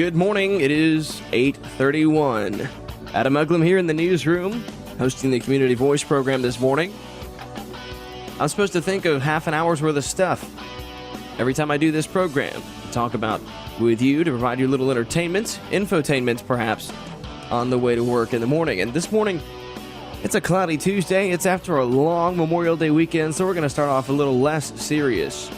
Good morning. It is 8:31. Adam Uglum here in the newsroom, hosting the Community Voice program this morning. I'm supposed to think of half an hour's worth of stuff every time I do this program. Talk about with you to provide you a little entertainment, infotainment perhaps, on the way to work in the morning. And this morning, it's a cloudy Tuesday. It's after a long Memorial Day weekend, so we're going to start off a little less serious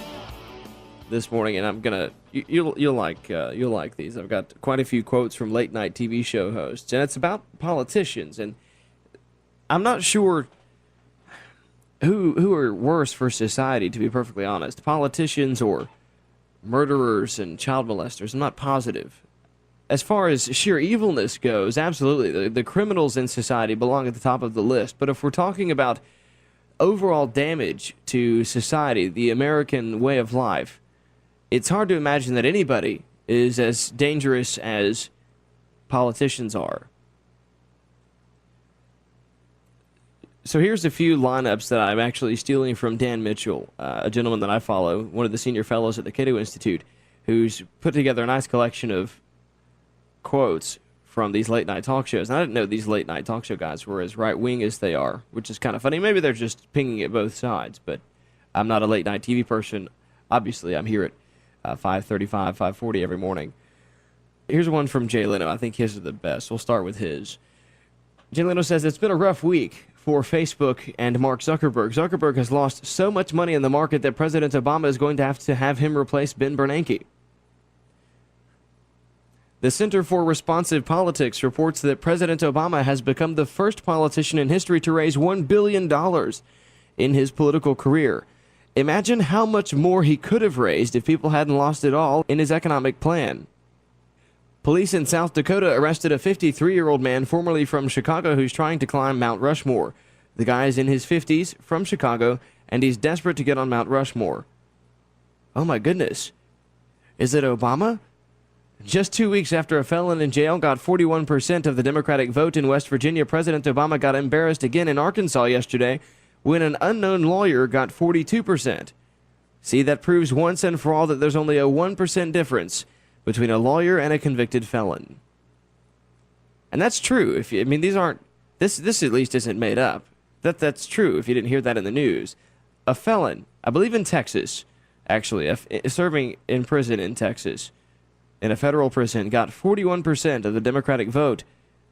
this morning, and I'm gonna you'll like these. I've got quite a few quotes from late night TV show hosts, and it's about politicians. And I'm not sure who are worse for society, to be perfectly honest, politicians or murderers and child molesters. I'm not positive. As far as sheer evilness goes, absolutely, the criminals in society belong at the top of the list. But if we're talking about overall damage to society, the American way of life, it's hard to imagine that anybody is as dangerous as politicians are. So here's a few lineups that I'm actually stealing from Dan Mitchell, a gentleman that I follow, one of the senior fellows at the Cato Institute, who's put together a nice collection of quotes from these late-night talk shows. And I didn't know these late-night talk show guys were as right-wing as they are, which is kind of funny. Maybe they're just pinging at both sides, but I'm not a late-night TV person. Obviously, I'm here at 5:35, 5:40 every morning. Here's one from Jay Leno. I think his are the best. We'll start with his. Jay Leno says, it's been a rough week for Facebook and Mark Zuckerberg. Zuckerberg has lost so much money in the market that President Obama is going to have him replace Ben Bernanke. The Center for Responsive Politics reports that President Obama has become the first politician in history to raise $1 billion in his political career. Imagine how much more he could have raised if people hadn't lost it all in his economic plan. Police in South Dakota arrested a 53-year-old man formerly from Chicago who's trying to climb Mount Rushmore. The guy is in his 50s, from Chicago, and he's desperate to get on Mount Rushmore. Oh my goodness. Is it Obama? Just 2 weeks after a felon in jail got 41% of the Democratic vote in West Virginia, President Obama got embarrassed again in Arkansas yesterday when an unknown lawyer got 42%. See, that proves once and for all that there's only a 1% difference between a lawyer and a convicted felon. And that's true. This at least isn't made up. That's true if you didn't hear that in the news. A felon, I believe in Texas, actually, serving in prison in Texas, in a federal prison, got 41% of the Democratic vote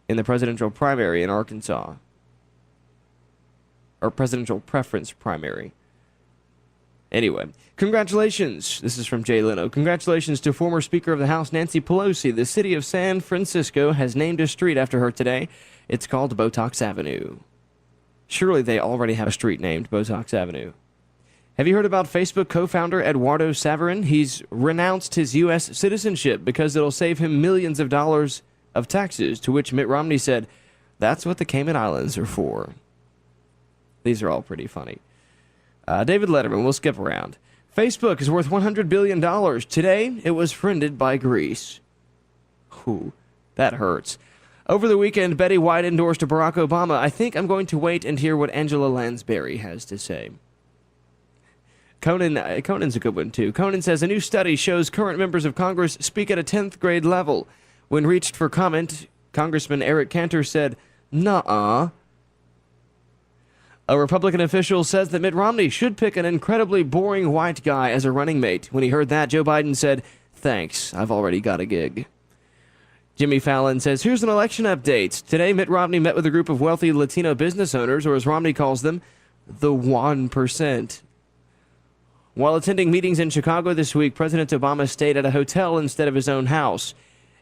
in the presidential primary in Arkansas. Or presidential preference primary. Anyway, congratulations. This is from Jay Leno. Congratulations to former Speaker of the House Nancy Pelosi. The city of San Francisco has named a street after her today. It's called Botox Avenue. Surely they already have a street named Botox Avenue. Have you heard about Facebook co-founder Eduardo Saverin? He's renounced his U.S. citizenship because it'll save him millions of dollars of taxes, to which Mitt Romney said, that's what the Cayman Islands are for. These are all pretty funny. David Letterman, we'll skip around. Facebook is worth $100 billion. Today, it was friended by Greece. Whew, that hurts. Over the weekend, Betty White endorsed Barack Obama. I think I'm going to wait and hear what Angela Lansbury has to say. Conan's a good one, too. Conan says, a new study shows current members of Congress speak at a 10th grade level. When reached for comment, Congressman Eric Cantor said, nuh-uh. A Republican official says that Mitt Romney should pick an incredibly boring white guy as a running mate. When he heard that, Joe Biden said, thanks, I've already got a gig. Jimmy Fallon says, here's an election update. Today, Mitt Romney met with a group of wealthy Latino business owners, or as Romney calls them, the 1%. While attending meetings in Chicago this week, President Obama stayed at a hotel instead of his own house.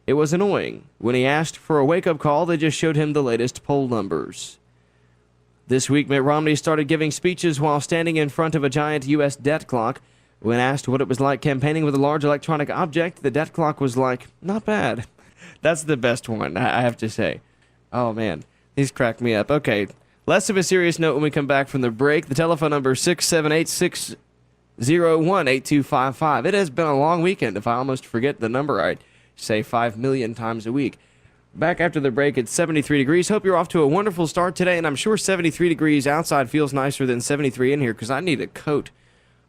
It was annoying. When he asked for a wake-up call, they just showed him the latest poll numbers. This week, Mitt Romney started giving speeches while standing in front of a giant U.S. debt clock. When asked what it was like campaigning with a large electronic object, the debt clock was like, not bad. That's the best one, I have to say. Oh, man. These crack me up. Okay, less of a serious note when we come back from the break. The telephone number is 678-601-8255. It has been a long weekend. If I almost forget the number, I say 5 million times a week. Back after the break, it's 73 degrees. Hope you're off to a wonderful start today, and I'm sure 73 degrees outside feels nicer than 73 in here because I need a coat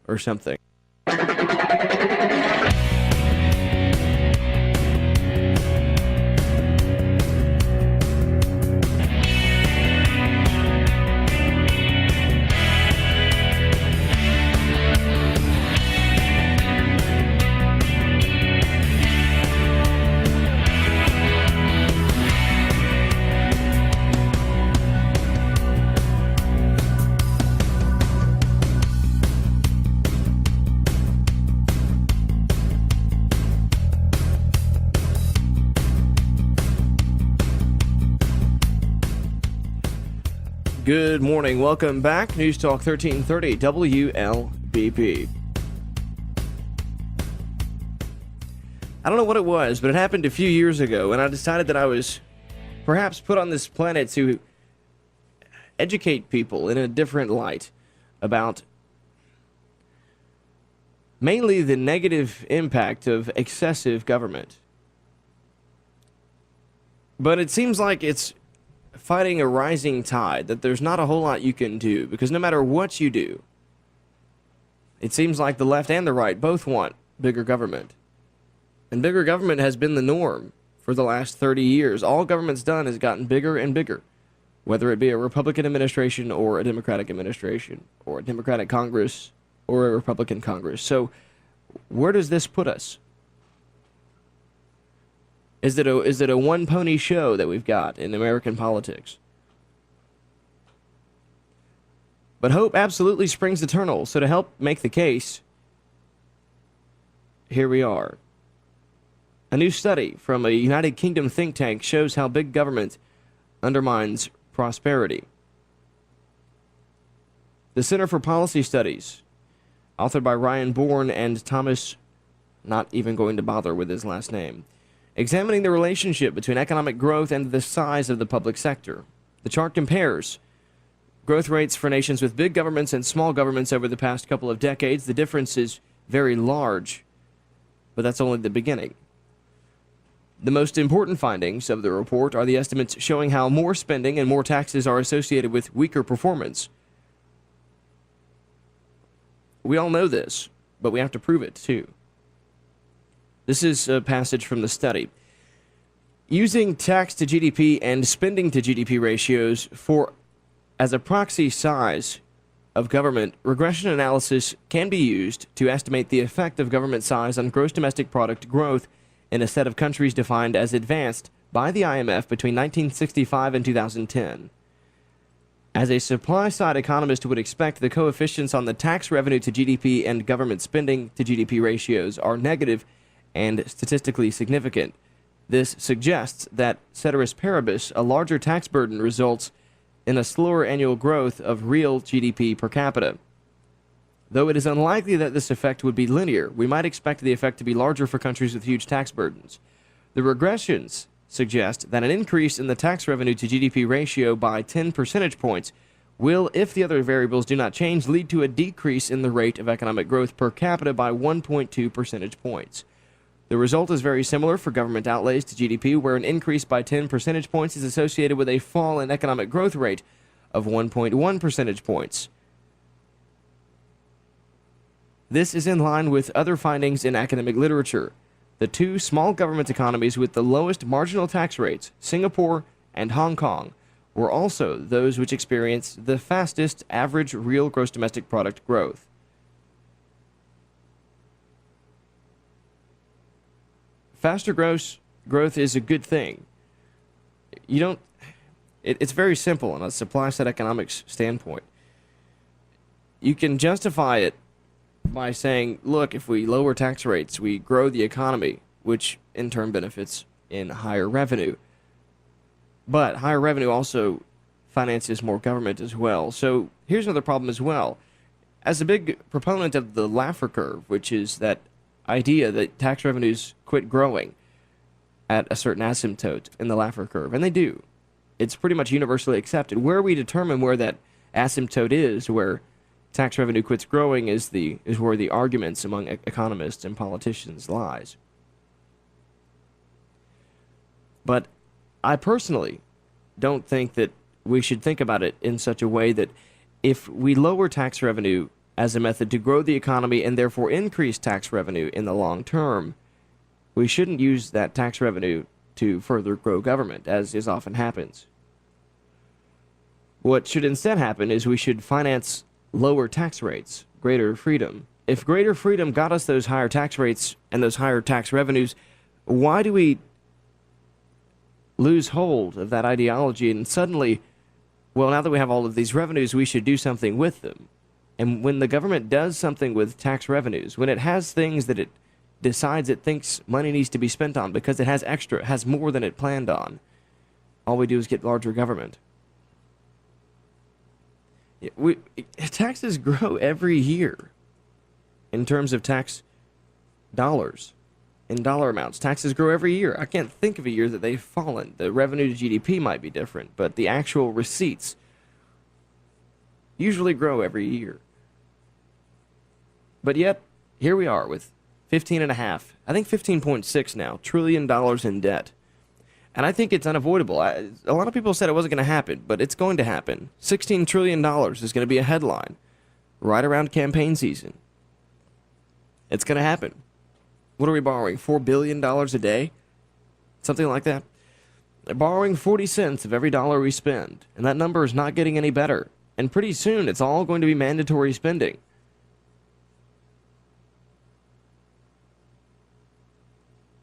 or something. Good morning. Welcome back. News Talk 1330 WLBP. I don't know what it was, but it happened a few years ago, and I decided that I was perhaps put on this planet to educate people in a different light about mainly the negative impact of excessive government. But it seems like it's fighting a rising tide, that there's not a whole lot you can do, because no matter what you do, it seems like the left and the right both want bigger government. And bigger government has been the norm for the last 30 years. All government's done has gotten bigger and bigger, whether it be a Republican administration or a Democratic administration, or a Democratic Congress or a Republican Congress. So where does this put us? Is it a one-pony show that we've got in American politics? But hope absolutely springs eternal. So to help make the case, here we are. A new study from a United Kingdom think tank shows how big government undermines prosperity. The Center for Policy Studies, authored by Ryan Bourne and Thomas, not even going to bother with his last name, examining the relationship between economic growth and the size of the public sector. The chart compares growth rates for nations with big governments and small governments over the past couple of decades. The difference is very large, but that's only the beginning. The most important findings of the report are the estimates showing how more spending and more taxes are associated with weaker performance. We all know this, but we have to prove it too. This is a passage from the study. Using tax to GDP and spending to GDP ratios as a proxy size of government, regression analysis can be used to estimate the effect of government size on gross domestic product growth in a set of countries defined as advanced by the IMF between 1965 and 2010. As a supply-side economist would expect, the coefficients on the tax revenue to GDP and government spending to GDP ratios are negative and statistically significant. This suggests that, ceteris paribus, a larger tax burden results in a slower annual growth of real GDP per capita. Though it is unlikely that this effect would be linear, we might expect the effect to be larger for countries with huge tax burdens. The regressions suggest that an increase in the tax revenue to GDP ratio by 10 percentage points will, if the other variables do not change, lead to a decrease in the rate of economic growth per capita by 1.2 percentage points. The result is very similar for government outlays to GDP, where an increase by 10 percentage points is associated with a fall in economic growth rate of 1.1 percentage points. This is in line with other findings in academic literature. The two small government economies with the lowest marginal tax rates, Singapore and Hong Kong, were also those which experienced the fastest average real gross domestic product growth. Faster growth is a good thing. It's very simple on a supply-side economics standpoint. You can justify it by saying, look, if we lower tax rates, we grow the economy, which in turn benefits in higher revenue. But higher revenue also finances more government as well. So here's another problem as well. As a big proponent of the Laffer curve, which is that idea that tax revenues quit growing at a certain asymptote in the Laffer curve, and they do. It's pretty much universally accepted. Where we determine where that asymptote is, where tax revenue quits growing, is where the arguments among economists and politicians lies. But I personally don't think that we should think about it in such a way that if we lower tax revenue as a method to grow the economy and therefore increase tax revenue in the long term, we shouldn't use that tax revenue to further grow government, as often happens. What should instead happen is we should finance lower tax rates, greater freedom. If greater freedom got us those higher tax rates and those higher tax revenues, why do we lose hold of that ideology and suddenly, well, now that we have all of these revenues, we should do something with them? And when the government does something with tax revenues, when it has things that it decides it thinks money needs to be spent on because it has extra, it has more than it planned on, all we do is get larger government. Taxes grow every year in terms of tax dollars, in dollar amounts. Taxes grow every year. I can't think of a year that they've fallen. The revenue to GDP might be different, but the actual receipts usually grow every year. But yet, here we are with 15 and a half, I think 15.6 now, trillion dollars in debt. And I think it's unavoidable. A lot of people said it wasn't going to happen, but it's going to happen. $16 trillion is going to be a headline right around campaign season. It's going to happen. What are we borrowing? $4 billion a day? Something like that? They're borrowing 40 cents of every dollar we spend, and that number is not getting any better. And pretty soon, it's all going to be mandatory spending.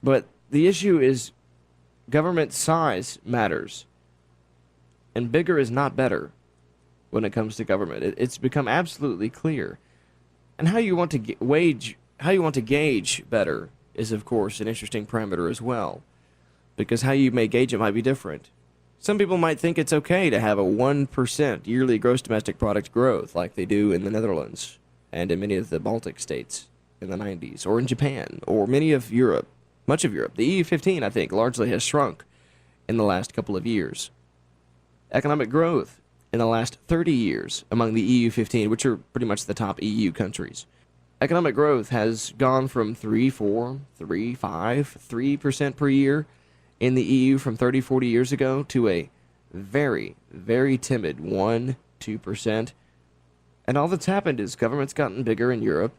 But the issue is government size matters, and bigger is not better when it comes to government. It's become absolutely clear. And how you want to gauge better is, of course, an interesting parameter as well, because how you may gauge it might be different. Some people might think it's okay to have a 1% yearly gross domestic product growth like they do in the Netherlands and in many of the Baltic states in the 90s, or in Japan, or many of Europe. Much of Europe. The EU-15, I think, largely has shrunk in the last couple of years. Economic growth in the last 30 years among the EU-15, which are pretty much the top EU countries. Economic growth has gone from 3, 4, 3, 5, 3% per year in the EU from 30, 40 years ago to a very, very timid 1, 2%. And all that's happened is government's gotten bigger in Europe.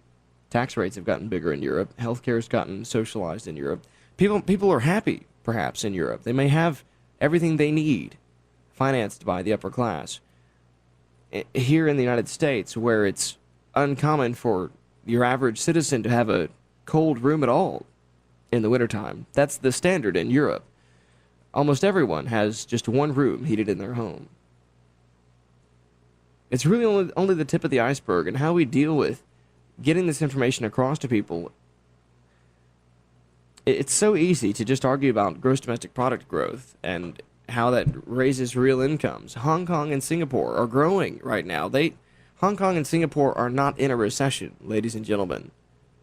Tax rates have gotten bigger in Europe. Healthcare has gotten socialized in Europe. People are happy, perhaps, in Europe. They may have everything they need financed by the upper class. Here in the United States, where it's uncommon for your average citizen to have a cold room at all in the wintertime, that's the standard in Europe. Almost everyone has just one room heated in their home. It's really only the tip of the iceberg, and how we deal with getting this information across to people. It's so easy to just argue about gross domestic product growth and how that raises real incomes. Hong Kong and Singapore are growing right now. Hong Kong and Singapore are not in a recession, ladies and gentlemen.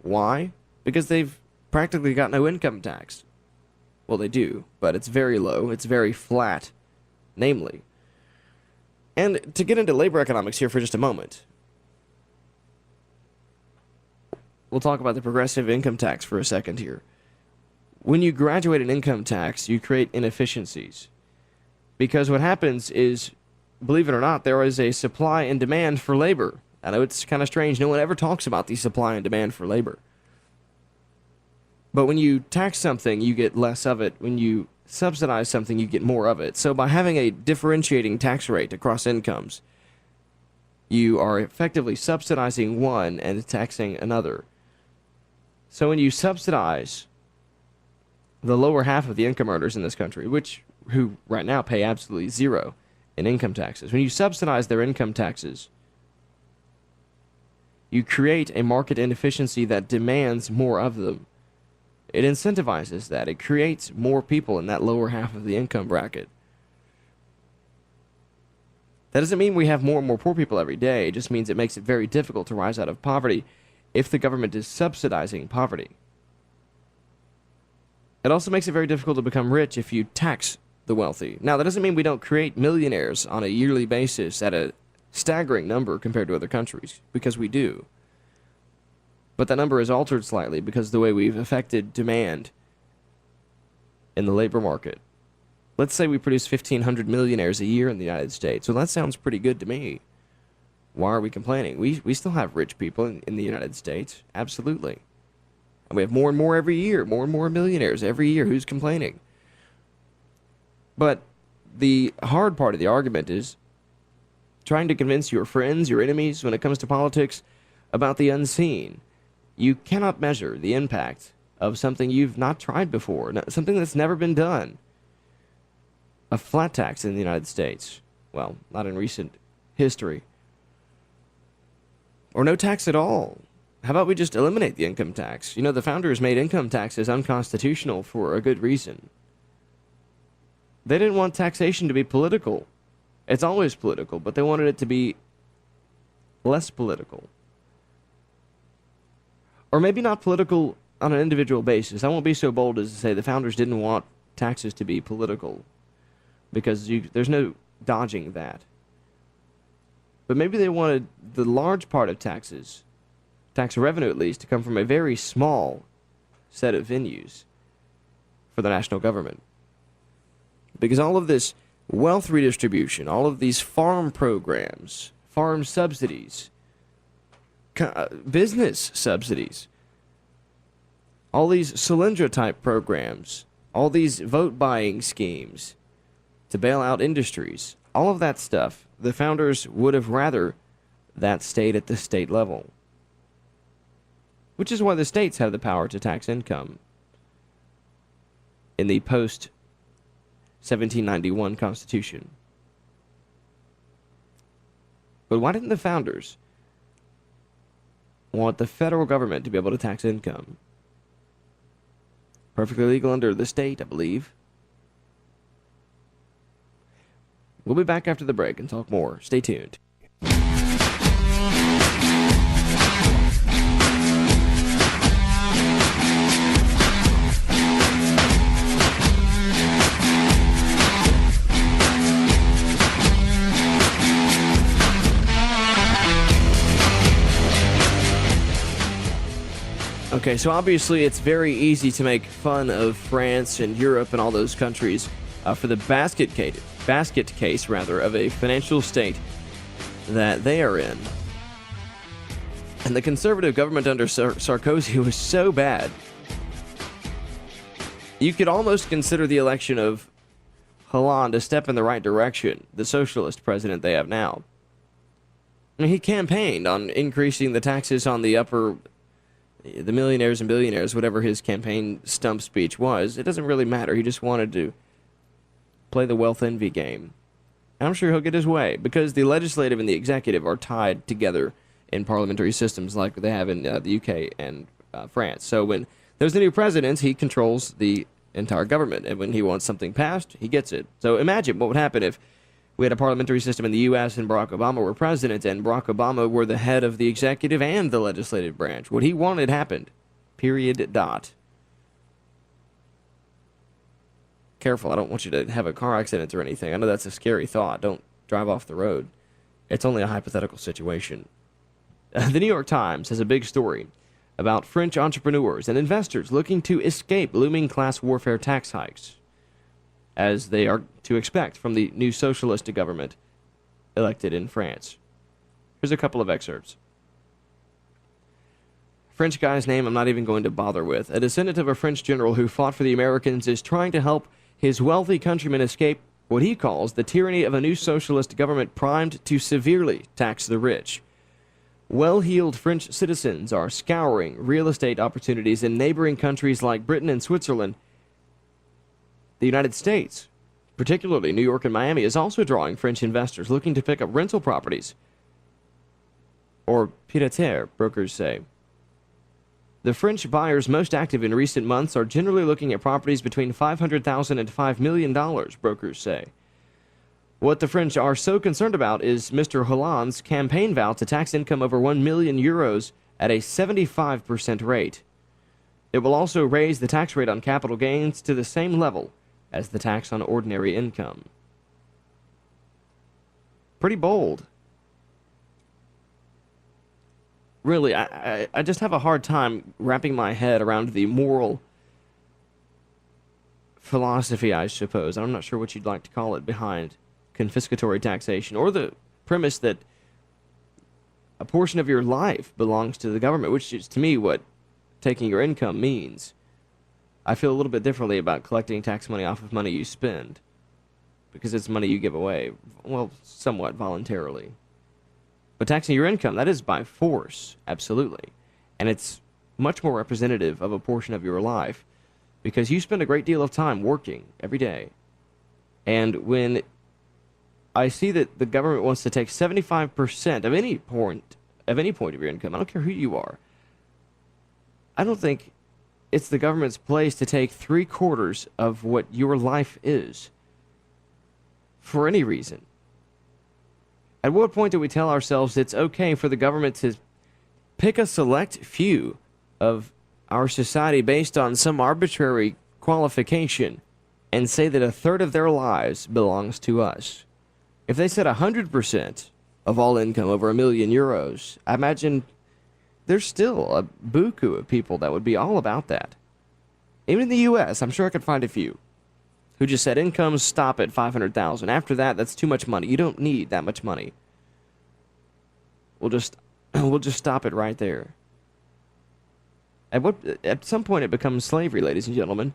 Why? Because they've practically got no income tax. Well, they do, but it's very low. It's very flat, namely. And to get into labor economics here for just a moment, we'll talk about the progressive income tax for a second here. When you graduate an income tax, you create inefficiencies. Because what happens is, believe it or not, there is a supply and demand for labor. I know it's kind of strange. No one ever talks about the supply and demand for labor. But when you tax something, you get less of it. When you subsidize something, you get more of it. So by having a differentiating tax rate across incomes, you are effectively subsidizing one and taxing another. So when you subsidize the lower half of the income earners in this country, who right now pay absolutely zero in income taxes, when you subsidize their income taxes, you create a market inefficiency that demands more of them. It incentivizes that. It creates more people in that lower half of the income bracket. That doesn't mean we have more and more poor people every day. It just means it makes it very difficult to rise out of poverty if the government is subsidizing poverty. It also makes it very difficult to become rich if you tax the wealthy. Now, that doesn't mean we don't create millionaires on a yearly basis at a staggering number compared to other countries, because we do. But that number is altered slightly because of the way we've affected demand in the labor market. Let's say we produce 1,500 millionaires a year in the United States. Well, that sounds pretty good to me. Why are we complaining? We still have rich people in the United States. Absolutely. And we have more and more every year. More and more millionaires every year. Who's complaining? But the hard part of the argument is trying to convince your friends, your enemies, when it comes to politics, about the unseen. You cannot measure the impact of something you've not tried before, something that's never been done. A flat tax in the United States. Well, not in recent history. Or no tax at all. How about we just eliminate the income tax? You know, the founders made income taxes unconstitutional for a good reason. They didn't want taxation to be political. It's always political, but they wanted it to be less political. Or maybe not political on an individual basis. I won't be so bold as to say the founders didn't want taxes to be political, because there's no dodging that. But maybe they wanted the large part of taxes, tax revenue at least, to come from a very small set of venues for the national government. Because all of this wealth redistribution, all of these farm programs, farm subsidies, business subsidies, all these Solyndra-type programs, all these vote-buying schemes to bail out industries, all of that stuff, the founders would have rather that stayed at the state level. Which is why the states have the power to tax income in the post-1791 Constitution. But why didn't the founders want the federal government to be able to tax income? Perfectly legal under the state, I believe. We'll be back after the break and talk more. Stay tuned. Okay, so obviously it's very easy to make fun of France and Europe and all those countries for the basket case of a financial state that they are in. And the conservative government under Sarkozy was so bad, you could almost consider the election of Hollande a step in the right direction, the socialist president they have now. I mean, he campaigned on increasing the taxes on the millionaires and billionaires, whatever his campaign stump speech was. It doesn't really matter. He just wanted to play the wealth envy game. And I'm sure he'll get his way, because the legislative and the executive are tied together in parliamentary systems like they have in the UK and France. So when there's a new president, he controls the entire government. And when he wants something passed, he gets it. So imagine what would happen if we had a parliamentary system in the U.S. and Barack Obama were president, and Barack Obama were the head of the executive and the legislative branch. What he wanted happened. Period. Dot. Careful, I don't want you to have a car accident or anything. I know that's a scary thought. Don't drive off the road. It's only a hypothetical situation. The New York Times has a big story about French entrepreneurs and investors looking to escape looming class warfare tax hikes, as they are to expect from the new socialist government elected in France. Here's a couple of excerpts. French guy's name I'm not even going to bother with. A descendant of a French general who fought for the Americans is trying to help his wealthy countrymen escape what he calls the tyranny of a new socialist government primed to severely tax the rich. Well-heeled French citizens are scouring real estate opportunities in neighboring countries like Britain and Switzerland. The United States, particularly New York and Miami, is also drawing French investors looking to pick up rental properties, or pied-à-terre, brokers say. The French buyers most active in recent months are generally looking at properties between $500,000 and $5 million, brokers say. What the French are so concerned about is Mr. Hollande's campaign vow to tax income over 1 million euros at a 75% rate. It will also raise the tax rate on capital gains to the same level as the tax on ordinary income. Pretty bold. Really, I just have a hard time wrapping my head around the moral philosophy, I suppose. I'm not sure what you'd like to call it, behind confiscatory taxation, or the premise that a portion of your life belongs to the government, which is, to me, what taking your income means. I feel a little bit differently about collecting tax money off of money you spend, because it's money you give away, well, somewhat voluntarily. But taxing your income, that is by force, absolutely. And it's much more representative of a portion of your life, because you spend a great deal of time working every day. And when I see that the government wants to take 75% of any point of your income, I don't care who you are, I don't think it's the government's place to take 3/4 of what your life is for any reason. At what point do we tell ourselves it's okay for the government to pick a select few of our society based on some arbitrary qualification and say that a third of their lives belongs to us? If they said 100% of all income over €1,000,000, I imagine there's still a buku of people that would be all about that. Even in the U.S., I'm sure I could find a few who just said incomes stop at 500,000. After that, that's too much money. You don't need that much money. We'll just stop it right there. At some point, it becomes slavery, ladies and gentlemen.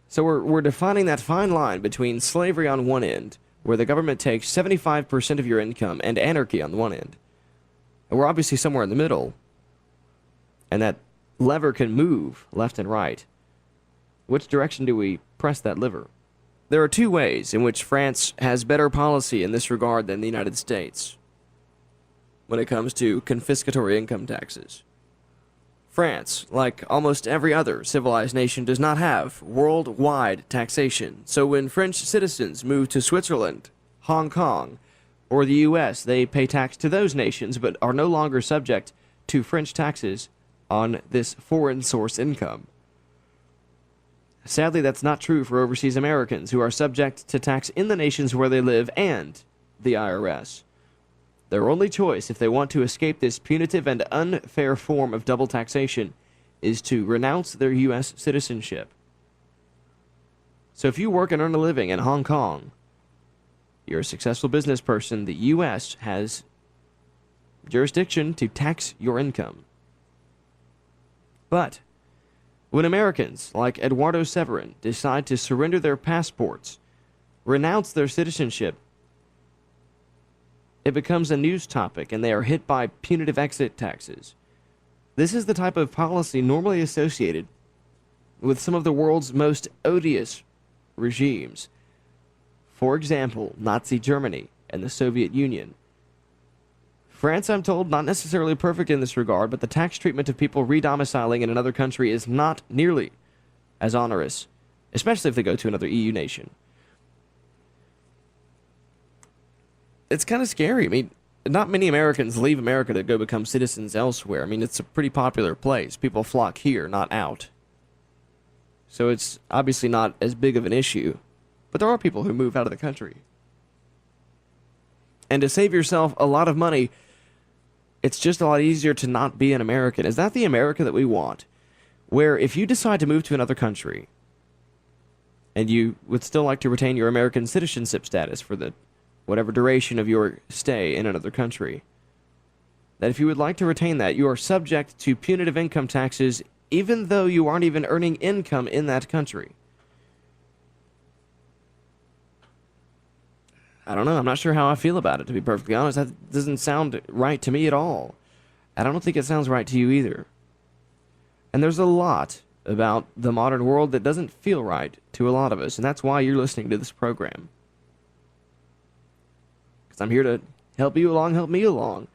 So we're defining that fine line between slavery on one end, where the government takes 75% of your income, and anarchy on the one end. And we're obviously somewhere in the middle. And that lever can move left and right. Which direction do we press that lever? There are two ways in which France has better policy in this regard than the United States when it comes to confiscatory income taxes. France, like almost every other civilized nation, does not have worldwide taxation. So when French citizens move to Switzerland, Hong Kong, or the U.S., they pay tax to those nations but are no longer subject to French taxes on this foreign source income. Sadly, that's not true for overseas Americans who are subject to tax in the nations where they live and the IRS. Their only choice, if they want to escape this punitive and unfair form of double taxation, is to renounce their U.S. citizenship. So if you work and earn a living in Hong Kong, you're a successful business person, the U.S. has jurisdiction to tax your income. But when Americans like Eduardo Severin decide to surrender their passports, renounce their citizenship, it becomes a news topic and they are hit by punitive exit taxes. This is the type of policy normally associated with some of the world's most odious regimes. For example, Nazi Germany and the Soviet Union. France, I'm told, not necessarily perfect in this regard, but the tax treatment of people redomiciling in another country is not nearly as onerous, especially if they go to another EU nation. It's kind of scary. I mean, not many Americans leave America to go become citizens elsewhere. I mean, it's a pretty popular place. People flock here, not out. So it's obviously not as big of an issue. But there are people who move out of the country. And to save yourself a lot of money, it's just a lot easier to not be an American. Is that the America that we want? Where if you decide to move to another country, and you would still like to retain your American citizenship status for the whatever duration of your stay in another country, that if you would like to retain that, you are subject to punitive income taxes even though you aren't even earning income in that country. I don't know. I'm not sure how I feel about it, to be perfectly honest. That doesn't sound right to me at all. I don't think it sounds right to you either. And there's a lot about the modern world that doesn't feel right to a lot of us, and that's why you're listening to this program. Because I'm here to help you along, help me along.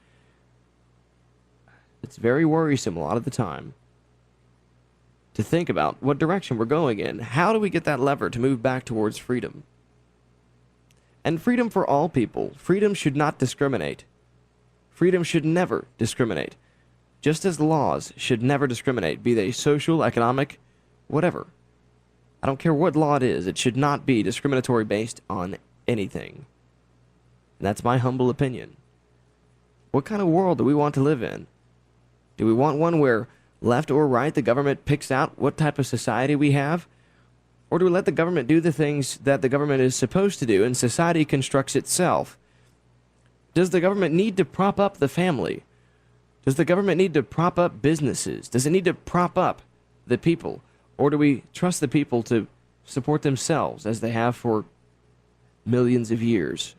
It's very worrisome a lot of the time to think about what direction we're going in. How do we get that lever to move back towards freedom? And freedom for all people. Freedom should not discriminate. Freedom should never discriminate. Just as laws should never discriminate, be they social, economic, whatever. I don't care what law it is, it should not be discriminatory based on anything. And that's my humble opinion. What kind of world do we want to live in? Do we want one where left or right the government picks out what type of society we have? Or do we let the government do the things that the government is supposed to do and society constructs itself? Does the government need to prop up the family? Does the government need to prop up businesses? Does it need to prop up the people? Or do we trust the people to support themselves as they have for millions of years?